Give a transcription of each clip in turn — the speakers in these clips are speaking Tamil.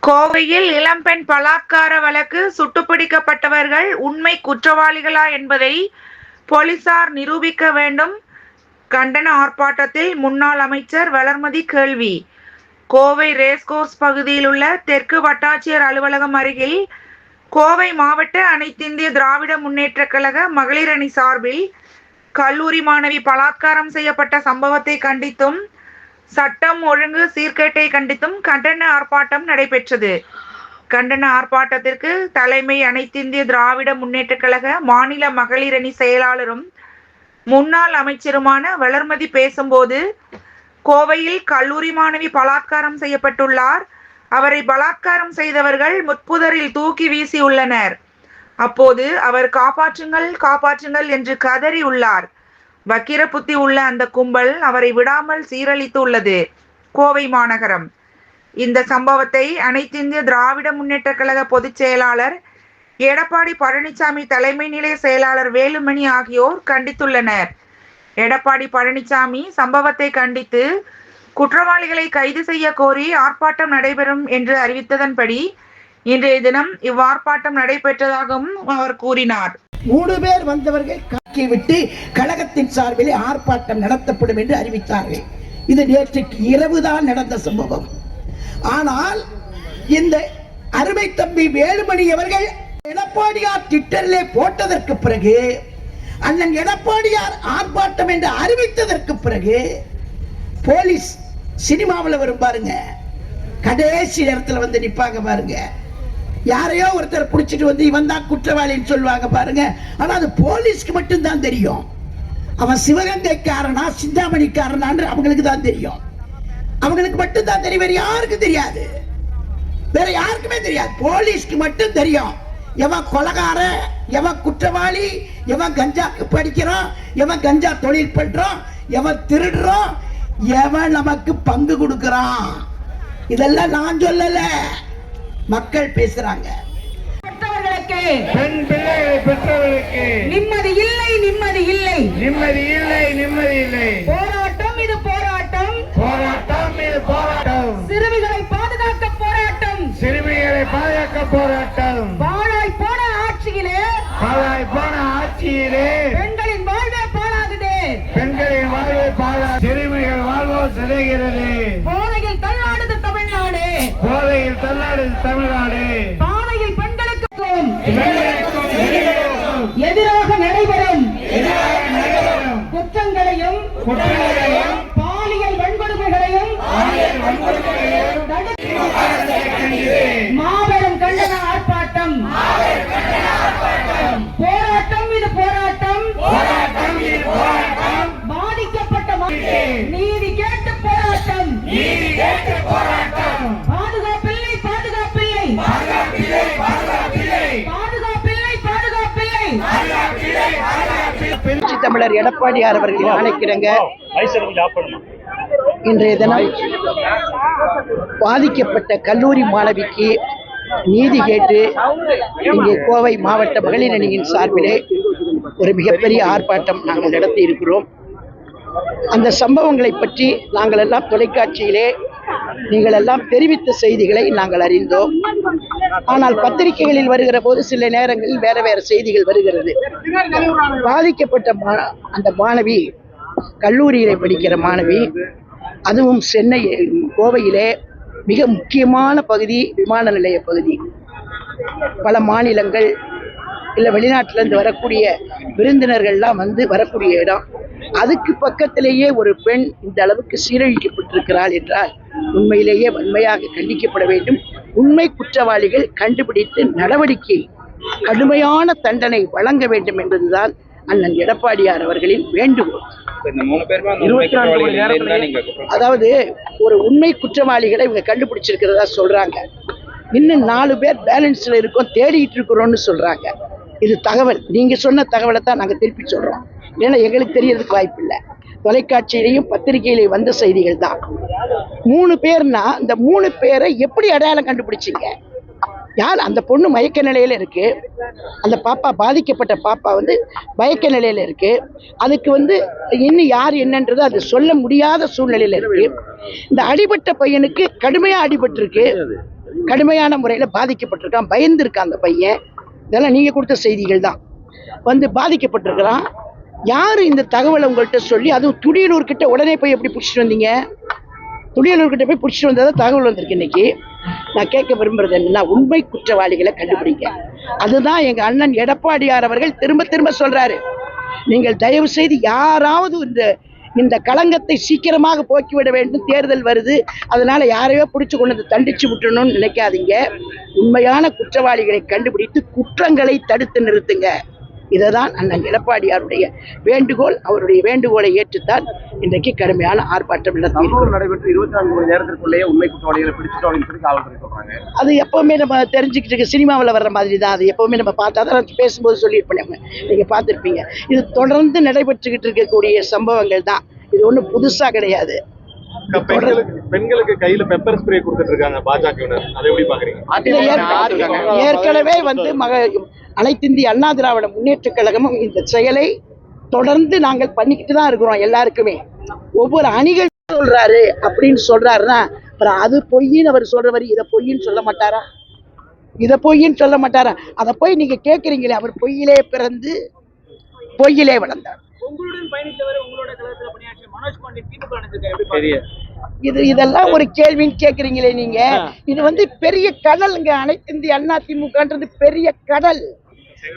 கோவையில் இளம்பெண் பலாத்கார வழக்கு சுட்டுப்பிடிக்கப்பட்டவர்கள் உண்மை குற்றவாளிகளா என்பதை போலீசார் நிரூபிக்க வேண்டும். கண்டன ஆர்ப்பாட்டத்தில் முன்னாள் அமைச்சர் வளர்மதி கேள்வி. கோவை ரேஸ்கோர்ஸ் பகுதியில் உள்ள தெற்கு வட்டாட்சியர் அலுவலகம் அருகில் கோவை மாவட்ட அனைத்திந்திய திராவிட முன்னேற்றக் கழக மகளிர் அணி சார்பில் கல்லூரி மாணவி பலாத்காரம் செய்யப்பட்ட சம்பவத்தை கண்டித்தும் சட்டம் ஒழுங்கு சீர்கேட்டை கண்டித்தும் கண்டன ஆர்ப்பாட்டம் நடைபெற்றது. கண்டன ஆர்ப்பாட்டத்திற்கு தலைமை அனைத்திந்திய திராவிட முன்னேற்றக் கழக மாநில மகளிர் அணி செயலாளரும் முன்னாள் அமைச்சருமான வளர்மதி பேசும்போது, கோவையில் கல்லூரி மாணவி பலாத்காரம் செய்யப்பட்டுள்ளார். அவரை பலாத்காரம் செய்தவர்கள் முட்புதரில் தூக்கி வீசியுள்ளனர். அப்போது அவர் காப்பாற்றுங்கள் காப்பாற்றுங்கள் என்று கதறி உள்ளார். வக்கிர புத்தி உள்ள அந்த கும்பல் அவரை விடாமல் சீரழித்து உள்ளது. கோவை மாநகரம். இந்த சம்பவத்தை அனைத்திந்திய திராவிட முன்னேற்ற கழக பொதுச் செயலாளர் எடப்பாடி பழனிசாமி, தலைமை நிலைய செயலாளர் வேலுமணி ஆகியோர் கண்டித்துள்ளனர். எடப்பாடி பழனிசாமி சம்பவத்தை கண்டித்து குற்றவாளிகளை கைது செய்ய கோரி ஆர்ப்பாட்டம் நடைபெறும் என்று அறிவித்ததன்படி இன்றைய தினம் இவ்வார்ப்பாட்டம் நடைபெற்றதாகவும் அவர் கூறினார். 3 பேர் வந்தவர்கள் காக்கி விட்டு கழகத்தின் சார்பில் ஆர்ப்பாட்டம் நடத்தப்படும் என்று அறிவித்தார்கள். இது நேற்றுக்கு இரவுதான் நடந்த சம்பவம். ஆனால் இந்த அருமை தம்பி வேலுமணி அவர்கள் எடப்பாடியார் ட்விட்டரிலே போட்டதற்கு பிறகு, அண்ணன் எடப்பாடியார் ஆர்ப்பாட்டம் என்று அறிவித்ததற்கு பிறகு, போலீஸ் சினிமாவில் வரும் பாருங்க, கடைசி நேரத்தில் வந்து நிப்பாங்க பாருங்க, யாரையோ ஒருத்தர் பிடிச்சிட்டு வந்து இவன் தான் குற்றவாளின்னு சொல்லுவாங்க பாருங்க. ஆனா அது போலீஸ்க்கு மட்டும்தான் தெரியும். அவன் சிவகங்கைக்காரனா சிந்தாமணிக்காரனான்னு அவங்களுக்கு தான் தெரியும். அவங்களுக்கு மட்டும்தான் தெரியும், வேற யாருக்கும் தெரியாது. வேற யாருக்குமே தெரியாது, போலீஸ்க்கு மட்டும் தெரியும். எவன் கொலைகாரன், எவன் குற்றவாளி, எவன் கஞ்சாக்கு படிக்கிறான், எவன் கஞ்சா தொழில் பண்றான், எவன் திருடுறான், எவன் நமக்கு பங்கு கொடுக்கிறான். இதெல்லாம் நான் சொல்லல, மக்கள் பேசுறாங்க. பெண் பிள்ளைகளை பெற்றவர்களுக்கு நிம்மதி இல்லை, நிம்மதி இல்லை, நிம்மதி இல்லை, நிம்மதி இல்லை. போராட்டம் இது போராட்டம், போராட்டம் இது போராட்டம். சிறுமிகளை பாதுகாக்க போராட்டம், சிறுமிகளை பாதுகாக்க போராட்டம். பாழாய் போன ஆட்சியிலே, பாழாய் போன ஆட்சியிலே பெண்களின் வாழ்வே பாழாகுதே, பெண்களின் வாழ்வை பாழா, சிறுமிகள் வாழ்வோ சிதைகிறது. போதையில் தள்ளாடுது தமிழ்நாடு, போதையில் தள்ளாடுது தமிழ்நாடு. பாதையில் பெண்களுக்கு எதிராக நடைபெறும் குற்றங்களையும் பாலியல் வன்கொடுமைகளையும் மாபெரும் கண்டன ஆர்ப்பாட்டம். போராட்டம் இது போராட்டம், பாதிக்கப்பட்ட நீதி கேட்டு போராட்டம், பாதுகாப்பில்லை பாதுகாப்பில்லை, புரட்சி தமிழர் எடப்பாடியார் அவர்கள் ஆணைக்கிறங்க இன்றைய தினம் பாதிக்கப்பட்ட கல்லூரி மாணவிக்கு நீதி கேட்டு இங்கே கோவை மாவட்ட மகளிர் அணியின் சார்பிலே ஒரு மிகப்பெரிய ஆர்ப்பாட்டம் நாங்கள் நடத்தி இருக்கிறோம். அந்த சம்பவங்களை பற்றி நாங்கள் எல்லாம் தொலைக்காட்சியிலே நீங்கள் எல்லாம் தெரிவித்த செய்திகளை நாங்கள் அறிந்தோம். ஆனால் பத்திரிகைகளில் வருகிற போது சில நேரங்களில் வேற வேற செய்திகள் வருகிறது. பாதிக்கப்பட்ட அந்த மாணவி கல்லூரியிலே படிக்கிற மாணவி, அதுவும் சென்னை கோவையிலே மிக முக்கியமான பகுதி, விமான நிலைய பகுதி. பல மாநிலங்கள் இல்லை வெளிநாட்டிலிருந்து வரக்கூடிய விருந்தினர்கள்லாம் வந்து வரக்கூடிய இடம். அதுக்கு பக்கத்திலேயே ஒரு பெண் இந்த அளவுக்கு சீரழிக்கப்பட்டிருக்கிறாள் என்றால் உண்மையிலேயே வன்மையாக கண்டிக்கப்பட வேண்டும். உண்மை குற்றவாளிகள் கண்டுபிடித்து நடவடிக்கை, கடுமையான தண்டனை வழங்க வேண்டும் என்பதுதான் அண்ணன் எடப்பாடியார் அவர்களின் வேண்டுகோள். அதாவது ஒரு உண்மை குற்றவாளிகளை இவங்க கண்டுபிடிச்சிருக்கிறதா சொல்றாங்க. இன்னும் 4 பேர் பேலன்ஸ்ல இருக்கோம், தேடிட்டு இருக்கிறோம்னு சொல்றாங்க. இது தகவல், நீங்க சொன்ன தகவலை தான் நாங்க திருப்பி சொல்றோம். ஏன்னா எங்களுக்கு தெரியறதுக்கு வாய்ப்பு இல்லை. தொலைக்காட்சியிலையும் பத்திரிகையிலையும் வந்த செய்திகள் தான். 3 பேர்னா இந்த 3 பேரை எப்படி அடையாளம் கண்டுபிடிச்சிங்க? யார்? அந்த பொண்ணு மயக்க நிலையில இருக்கு, அந்த பாப்பா பாதிக்கப்பட்ட பாப்பா வந்து மயக்க நிலையில இருக்கு. அதுக்கு வந்து இன்னும் யார் என்னன்றது அது சொல்ல முடியாத சூழ்நிலையில இருக்கு. இந்த அடிபட்ட பையனுக்கு கடுமையா அடிபட்டு இருக்கு. கடுமையான முறையில் பாதிக்கப்பட்டிருக்கான், பயந்துருக்கான் அந்த பையன். இதெல்லாம் நீங்கள் கொடுத்த செய்திகள் தான். வந்து பாதிக்கப்பட்டிருக்கிறான். யார் இந்த தகவலை உங்கள்கிட்ட சொல்லி, அதுவும் துடியலூர்கிட்ட உடனே போய் எப்படி பிடிச்சிட்டு வந்தீங்க? துடியலூர்கிட்ட போய் பிடிச்சிட்டு வந்ததான் தகவல் வந்திருக்கு. இன்னைக்கு நான் கேட்க விரும்புறது என்னன்னா, உண்மை குற்றவாளிகளை கண்டுபிடிங்க. அதுதான் எங்க அண்ணன் எடப்பாடியார் அவர்கள் திரும்ப திரும்ப சொல்றாரு. நீங்கள் தயவு செய்து யாராவது இந்த களங்கத்தை சீக்கிரமாக போக்கிவிட வேண்டும், தேர்தல் வருது, அதனால யாரையோ பிடிச்சு கொண்டு வந்து தண்டிச்சு விட்டுணும்னு நினைக்காதீங்க. உண்மையான குற்றவாளிகளை கண்டுபிடித்து குற்றங்களை தடுத்து நிறுத்துங்க. இதுதான் அண்ணன் எடப்பாடியாருடைய வேண்டுகோள். அவருடைய வேண்டுகோளை ஏற்றுத்தான் இன்றைக்கு கடுமையான ஆர்ப்பாட்டம் நடைபெற்று 24 மணி நேரத்திற்குள்ளேயே உண்மை குற்றவாளிகளை பிடிச்சிட்டோம் சொல்லி காவல்துறை சொல்றாங்க. அது எப்பவுமே நம்ம தெரிஞ்சுக்கிட்டு இருக்க சினிமாவில் வர்ற மாதிரி தான். அது எப்பவுமே நம்ம பார்த்தா தான் பேசும்போது சொல்லியிருப்பேன், நீங்க பார்த்துருப்பீங்க. இது தொடர்ந்து நடைபெற்றுக்கிட்டு இருக்கக்கூடிய சம்பவங்கள் தான். இது ஒன்றும் புதுசா கிடையாது. பெண்களுக்கு கையில பெப்பர் ஸ்ப்ரே கொடுத்துட்டு இருக்காங்க பாஜகவினர். அதை எப்படி பாக்குறீங்க? ஏற்கனவே அனைத்து இந்திய அண்ணா திராவிட முன்னேற்ற கழகமும் இந்த செயலை தொடர்ந்து நாங்கள் பண்ணிக்கிட்டு தான் இருக்கிறோம். எல்லாருக்குமே ஒவ்வொரு அணிகள் சொல்றாரு அப்படின்னு சொல்றாருன்னா, அப்புறம் அது பொய்ன்னு அவர் சொல்றவரு இதை பொய்ன்னு சொல்ல மாட்டாரா? இதை பொய்ன்னு சொல்ல மாட்டாரா? அதை போய் நீங்க கேட்குறீங்களே, அவர் பொய்யிலே பிறந்து பொய்யிலே வளர்ந்தார். இதெல்லாம் ஒரு கேள்வின்னு கேக்குறீங்களே நீங்க. இது பெரிய கடலுங்க. அனைத்து இந்திய அண்ணா திமுகன்றது பெரிய கடல்.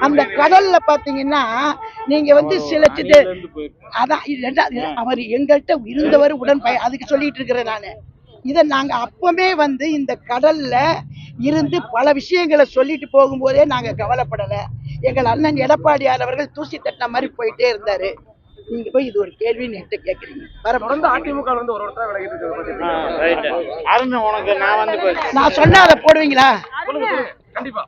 அந்த கடல்ல பாத்தீங்கன்னா நீங்க சில அதான் அவர் எங்கள்கிட்ட இருந்தவர் அதுக்கு சொல்லிட்டு இருக்கிறேன் நானு. இதை நாங்க அப்பவே இந்த கடல்ல இருந்து பல விஷயங்களை சொல்லிட்டு போகும்போதே நாங்க கவலைப்படல. எங்கள் அண்ணன் எடப்பாடியார் அவர்கள் தூசி தட்டின மாதிரி போயிட்டே இருந்தாரு. நீங்க போய் இது ஒரு கேள்வின்னு என்கிட்ட கேக்குறீங்க. அதிமுக ஒரு ஒருத்தர் நான் சொன்னா அதை போடுவீங்களா? கண்டிப்பா.